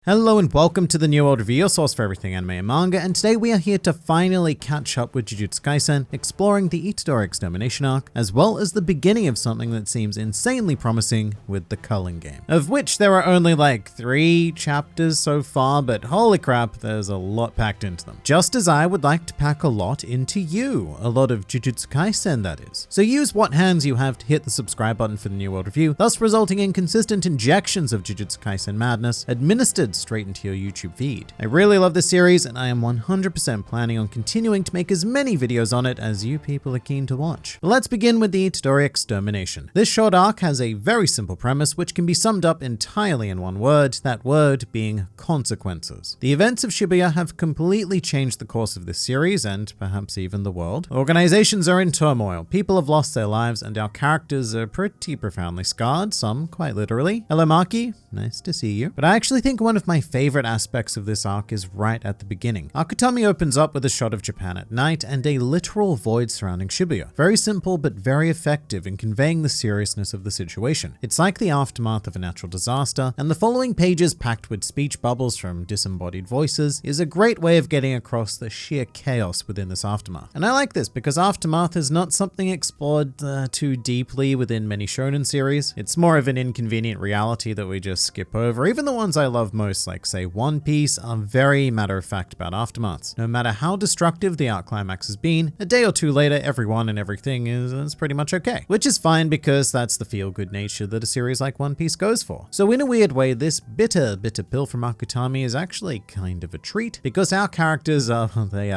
Hello and welcome to the New World Review, your source for everything anime and manga, and today we are here to finally catch up with Jujutsu Kaisen, exploring the Itadori Extermination arc, as well as the beginning of something that seems insanely promising with the Culling game, of which there are only like 3 chapters so far, but holy crap, there's a lot packed into them. Just as I would like to pack a lot into you, a lot of Jujutsu Kaisen that is. So use what hands you have to hit the subscribe button for the New World Review, thus resulting in consistent injections of Jujutsu Kaisen madness administered straight into your YouTube feed. I really love this series and I am 100% planning on continuing to make as many videos on it as you people are keen to watch. But let's begin with the Itadori Extermination. This short arc has a very simple premise which can be summed up entirely in one word, that word being consequences. The events of Shibuya have completely changed the course of this series and perhaps even the world. Organizations are in turmoil, people have lost their lives, and our characters are pretty profoundly scarred, some quite literally. Hello Maki, nice to see you. But I actually think one of my favorite aspects of this arc is right at the beginning. Akutami opens up with a shot of Japan at night and a literal void surrounding Shibuya. Very simple but very effective in conveying the seriousness of the situation. It's like the aftermath of a natural disaster, and the following pages packed with speech bubbles from disembodied voices is a great way of getting across the sheer chaos within this aftermath. And I like this because aftermath is not something explored too deeply within many shonen series. It's more of an inconvenient reality that we just skip over. Even the ones I love most, like say One Piece, are very matter-of-fact about aftermaths. No matter how destructive the arc climax has been, a day or two later everyone and everything is pretty much okay. Which is fine because that's the feel-good nature that a series like One Piece goes for. So in a weird way, this bitter pill from Akutami is actually kind of a treat because our characters are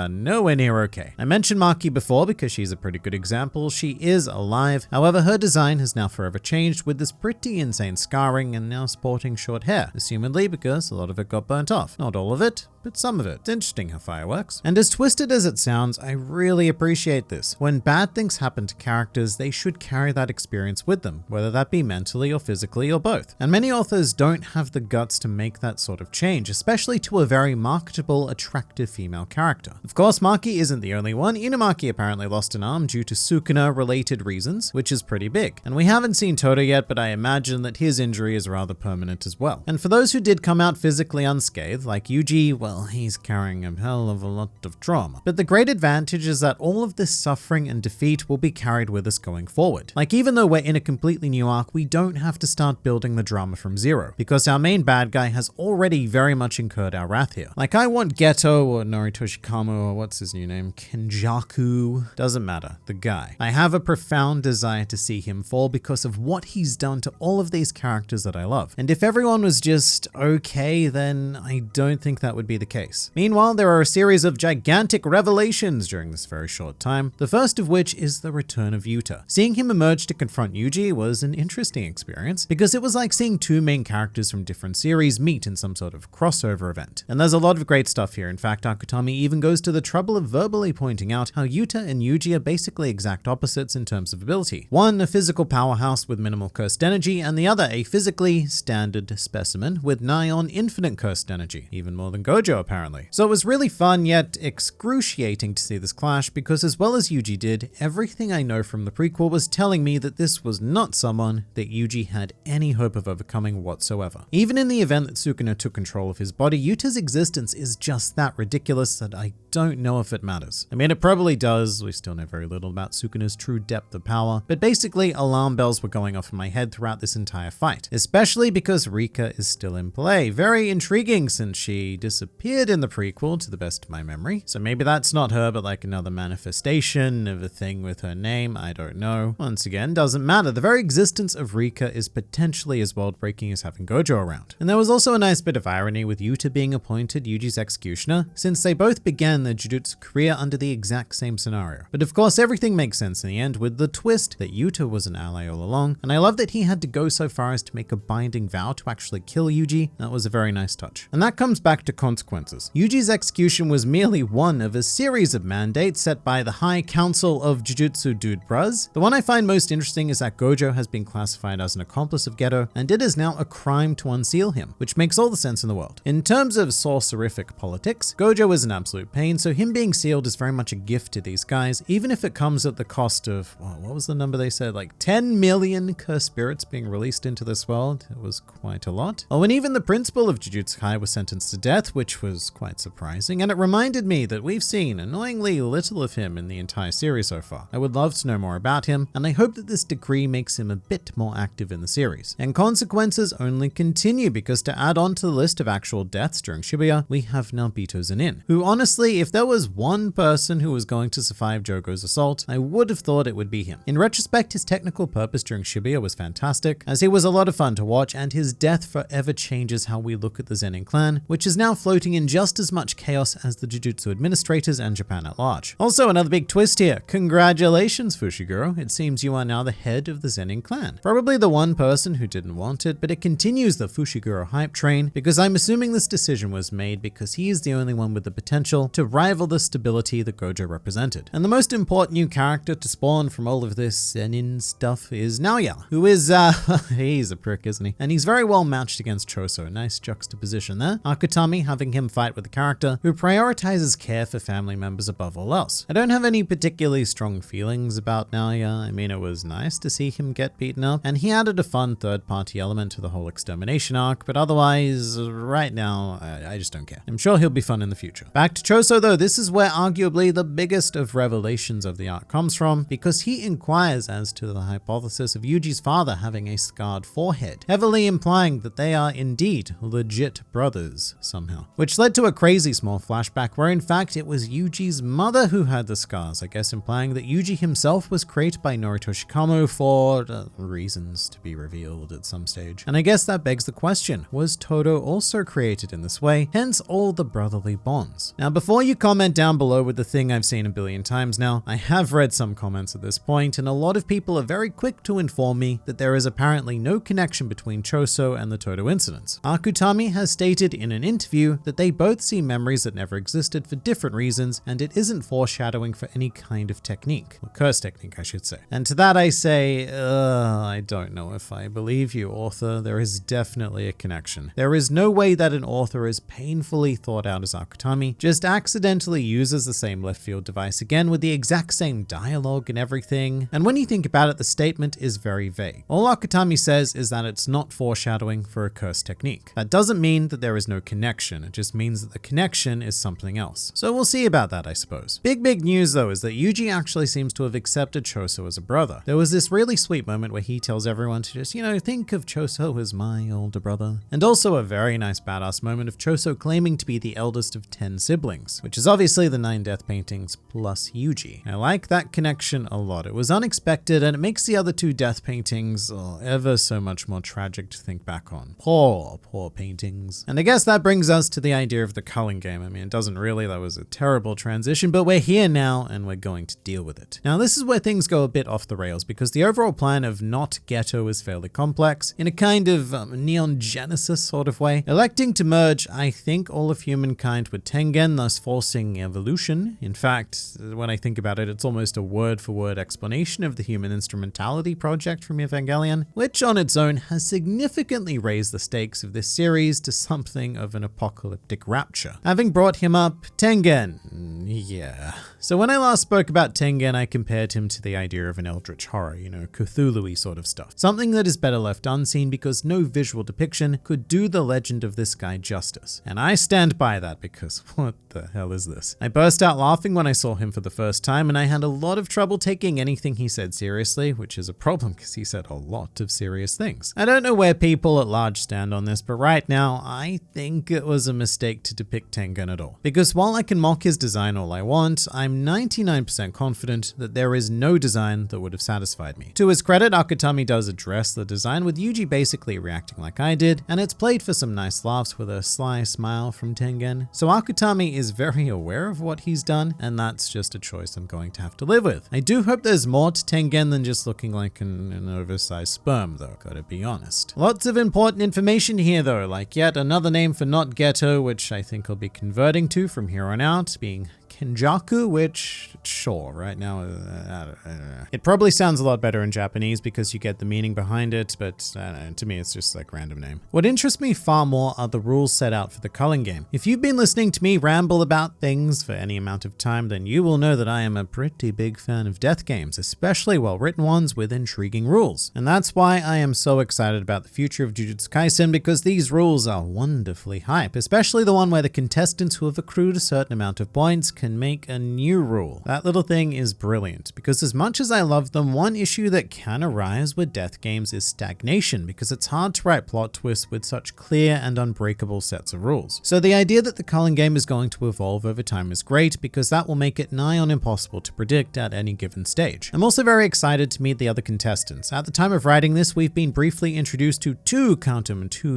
nowhere near okay. I mentioned Maki before because she's a pretty good example. She is alive. However, her design has now forever changed with this pretty insane scarring and now sporting short hair, assumedly because a lot of it got burnt off. Not all of it, but some of it. It's interesting how fire works. And as twisted as it sounds, I really appreciate this. When bad things happen to characters, they should carry that experience with them, whether that be mentally or physically or both. And many authors don't have the guts to make that sort of change, especially to a very marketable, attractive female character. Of course, Maki isn't the only one. Inumaki apparently lost an arm due to Sukuna-related reasons, which is pretty big. And we haven't seen Todo yet, but I imagine that his injury is rather permanent as well. And for those who did come out physically unscathed, like Yuji, well, he's carrying a hell of a lot of trauma. But the great advantage is that all of this suffering and defeat will be carried with us going forward. Like, even though we're in a completely new arc, we don't have to start building the drama from zero, because our main bad guy has already very much incurred our wrath here. Like, I want Geto or Norito Shikamo or what's his new name? Kenjaku? Doesn't matter. The guy. I have a profound desire to see him fall because of what he's done to all of these characters that I love. And if everyone was just okay, then I don't think that would be the case. Meanwhile, there are a series of gigantic revelations during this very short time, the first of which is the return of Yuta. Seeing him emerge to confront Yuji was an interesting experience because it was like seeing 2 main characters from different series meet in some sort of crossover event. And there's a lot of great stuff here. In fact, Akutami even goes to the trouble of verbally pointing out how Yuta and Yuji are basically exact opposites in terms of ability. One a physical powerhouse with minimal cursed energy, and the other a physically standard specimen with nigh on infinite cursed energy, even more than Gojo apparently. So it was really fun yet excruciating to see this clash because as well as Yuji did, everything I know from the prequel was telling me that this was not someone that Yuji had any hope of overcoming whatsoever. Even in the event that Sukuna took control of his body, Yuta's existence is just that ridiculous that I don't know if it matters. I mean, it probably does. We still know very little about Sukuna's true depth of power, but basically alarm bells were going off in my head throughout this entire fight, especially because Rika is still in play. Very intriguing since she disappeared in the prequel to the best of my memory. So maybe that's not her, but like another manifestation of a thing with her name. I don't know. Once again, doesn't matter. The very existence of Rika is potentially as world-breaking as having Gojo around. And there was also a nice bit of irony with Yuta being appointed Yuji's executioner, since they both began their Jujutsu career under the exact same scenario. But of course, everything makes sense in the end with the twist that Yuta was an ally all along, and I love that he had to go so far as to make a binding vow to actually kill Yuji. That was a very nice touch. And that comes back to consequences. Yuji's execution was merely one of a series of mandates set by the High Council of Jujutsu Dude Bros. The one I find most interesting is that Gojo has been classified as an accomplice of Geto, and it is now a crime to unseal him, which makes all the sense in the world. In terms of sorcerific politics, Gojo is an absolute pain, so him being sealed is very much a gift to these guys, even if it comes at the cost of, what was the number they said, like 10 million cursed spirits being released into this world. It was quite a lot. Oh, and even the principal principal of Jujutsu Kai was sentenced to death, which was quite surprising, and it reminded me that we've seen annoyingly little of him in the entire series so far. I would love to know more about him, and I hope that this decree makes him a bit more active in the series. And consequences only continue, because to add on to the list of actual deaths during Shibuya, we have Naobito Zenin, who honestly, if there was one person who was going to survive Jogo's assault, I would have thought it would be him. In retrospect, his technical purpose during Shibuya was fantastic, as he was a lot of fun to watch, and his death forever changes how we look at the Zenin clan, which is now floating in just as much chaos as the Jujutsu administrators and Japan at large. Also, another big twist here. Congratulations, Fushiguro. It seems you are now the head of the Zenin clan. Probably the one person who didn't want it, but it continues the Fushiguro hype train, because I'm assuming this decision was made because he is the only one with the potential to rival the stability that Gojo represented. And the most important new character to spawn from all of this Zenin stuff is Naoya, who is, he's a prick, isn't he? And he's very well matched against Choso. Nice juxtaposition there. Akutami having him fight with a character who prioritizes care for family members above all else. I don't have any particularly strong feelings about Naoya. I mean, it was nice to see him get beaten up, and he added a fun third-party element to the whole extermination arc, but otherwise, right now, I just don't care. I'm sure he'll be fun in the future. Back to Choso though, this is where arguably the biggest of revelations of the arc comes from, because he inquires as to the hypothesis of Yuji's father having a scarred forehead, heavily implying that they are indeed legit brothers somehow. Which led to a crazy small flashback where in fact it was Yuji's mother who had the scars, I guess implying that Yuji himself was created by Norito Shikamo for reasons to be revealed at some stage. And I guess that begs the question, was Todo also created in this way? Hence all the brotherly bonds. Now before you comment down below with the thing I've seen a billion times now, I have read some comments at this point, and a lot of people are very quick to inform me that there is apparently no connection between Choso and the Todo incidents. Akutami has stated in an interview that they both see memories that never existed for different reasons, and it isn't foreshadowing for any kind of technique, or curse technique I should say. And to that I say, I don't know if I believe you, author. There is definitely a connection. There is no way that an author as painfully thought out as Akutami just accidentally uses the same left field device again with the exact same dialogue and everything. And when you think about it, the statement is very vague. All Akutami says is that it's not foreshadowing for a curse technique. That doesn't mean that there is no connection. It just means that the connection is something else. So we'll see about that, I suppose. Big news though is that Yuji actually seems to have accepted Choso as a brother. There was this really sweet moment where he tells everyone to just, think of Choso as my older brother. And also a very nice badass moment of Choso claiming to be the eldest of 10 siblings, which is obviously the 9 death paintings plus Yuji. I like that connection a lot. It was unexpected, and it makes the other 2 death paintings ever so much more tragic to think back on. Poor paintings. And I guess that brings us to the idea of the culling game. I mean, it doesn't really, that was a terrible transition, but we're here now and we're going to deal with it. Now, this is where things go a bit off the rails, because the overall plan of not Ghetto is fairly complex in a kind of Neon Genesis sort of way. Electing to merge, I think, all of humankind with Tengen, thus forcing evolution. In fact, when I think about it, it's almost a word-for-word explanation of the Human Instrumentality project from Evangelion, which on its own has significantly raised the stakes of this series to something of an apocalyptic rapture. Having brought him up, Tengen, yeah. So when I last spoke about Tengen, I compared him to the idea of an eldritch horror, Cthulhu-y sort of stuff. Something that is better left unseen because no visual depiction could do the legend of this guy justice. And I stand by that because what the hell is this? I burst out laughing when I saw him for the first time, and I had a lot of trouble taking anything he said seriously, which is a problem because he said a lot of serious things. I don't know where people at large stand on this, but right now, I think it was a mistake to depict Tengen at all. Because while I can mock his design all I want, I'm 99% confident that there is no design that would have satisfied me. To his credit, Akutami does address the design with Yuji basically reacting like I did, and it's played for some nice laughs with a sly smile from Tengen. So Akutami is very aware of what he's done, and that's just a choice I'm going to have to live with. I do hope there's more to Tengen than just looking like an oversized sperm though, gotta be honest. Lots of important information here though, like yet another name for not Ghetto, which I think I'll be converting to from here on out, being Kenjaku, which, sure, right now, it probably sounds a lot better in Japanese because you get the meaning behind it, but to me it's just like random name. What interests me far more are the rules set out for the Culling game. If you've been listening to me ramble about things for any amount of time, then you will know that I am a pretty big fan of death games, especially well-written ones with intriguing rules. And that's why I am so excited about the future of Jujutsu Kaisen, because these rules are wonderfully hype, especially the one where the contestants who have accrued a certain amount of points can make a new rule. That little thing is brilliant, because as much as I love them, one issue that can arise with death games is stagnation, because it's hard to write plot twists with such clear and unbreakable sets of rules. So the idea that the Culling game is going to evolve over time is great, because that will make it nigh on impossible to predict at any given stage. I'm also very excited to meet the other contestants. At the time of writing this, we've been briefly introduced to two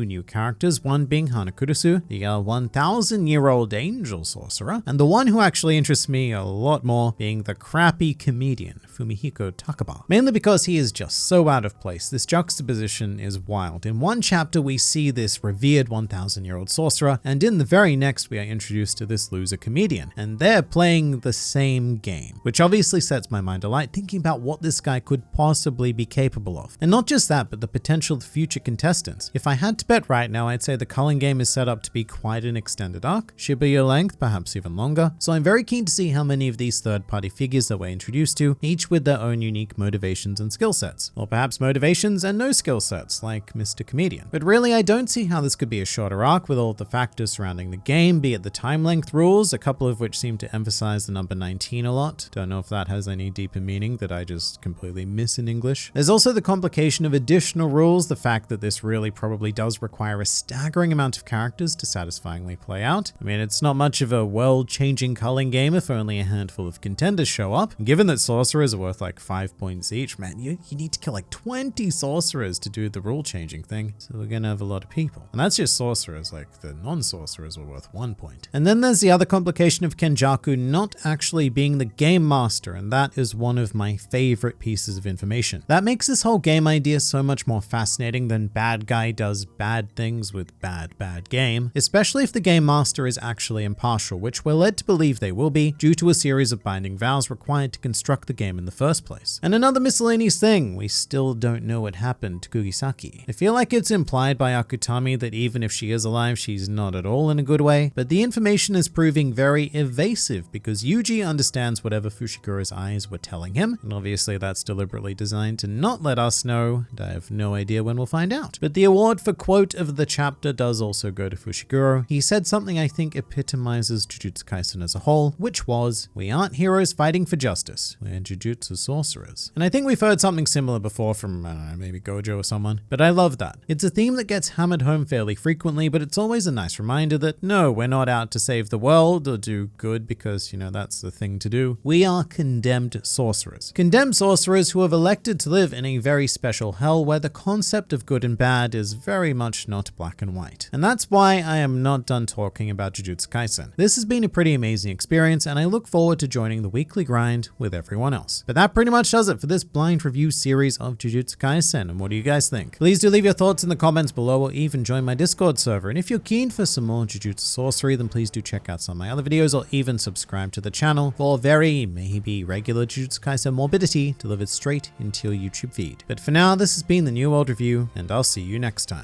new characters, one being Hanakurusu, the 1,000-year-old angel sorcerer, and the one who actually interests me a lot more being the crappy comedian, Fumihiko Takaba. Mainly because he is just so out of place. This juxtaposition is wild. In one chapter, we see this revered 1,000-year-old sorcerer, and in the very next, we are introduced to this loser comedian, and they're playing the same game, which obviously sets my mind alight, thinking about what this guy could possibly be capable of. And not just that, but the potential of future contestants. If I had to bet right now, I'd say the Culling game is set up to be quite an extended arc, Shibuya length, perhaps even longer. So I'm very keen to see how many of these third-party figures that we're introduced to, each with their own unique motivations and skill sets. Or perhaps motivations and no skill sets, like Mr. Comedian. But really, I don't see how this could be a shorter arc with all of the factors surrounding the game, be it the time length rules, a couple of which seem to emphasize the number 19 a lot. Don't know if that has any deeper meaning that I just completely miss in English. There's also the complication of additional rules, the fact that this really probably does require a staggering amount of characters to satisfyingly play out. I mean, it's not much of a world-changing Culling game if only a handful of contenders show up. Given that sorcerers are worth like 5 points each, man, you need to kill like 20 sorcerers to do the rule-changing thing, so we're gonna have a lot of people. And that's just sorcerers, like the non-sorcerers were worth 1 point. And then there's the other complication of Kenjaku not actually being the game master, and that is one of my favorite pieces of information. That makes this whole game idea so much more fascinating than bad guy does bad things with bad game, especially if the game master is actually impartial, which we're led to believe they will be due to a series of binding vows required to construct the game in the first place. And another miscellaneous thing, we still don't know what happened to Kugisaki. I feel like it's implied by Akutami that even if she is alive, she's not at all in a good way, but the information is proving very evasive because Yuji understands whatever Fushiguro's eyes were telling him, and obviously that's deliberately designed to not let us know, and I have no idea when we'll find out. But the award for quote of the chapter does also go to Fushiguro. He said something I think epitomizes Jujutsu Kaisen as a whole, which was, "We aren't heroes fighting for justice, we're Jujutsu sorcerers." And I think we've heard something similar before from, I don't know, maybe Gojo or someone, but I love that. It's a theme that gets hammered home fairly frequently, but it's always a nice reminder that no, we're not out to save the world or do good because, you know, that's the thing to do. We are condemned sorcerers. Condemned sorcerers who have elected to live in a very special hell where the concept of good and bad is very much not black and white. And that's why I am not done talking about Jujutsu Kaisen. This has been a pretty amazing experience, and I look forward to joining the weekly grind with everyone else. But that pretty much does it for this blind review series of Jujutsu Kaisen. And what do you guys think? Please do leave your thoughts in the comments below, or even join my Discord server. And if you're keen for some more Jujutsu sorcery, then please do check out some of my other videos, or even subscribe to the channel for very, maybe regular Jujutsu Kaisen morbidity delivered straight into your YouTube feed. But for now, this has been the New World Review, and I'll see you next time.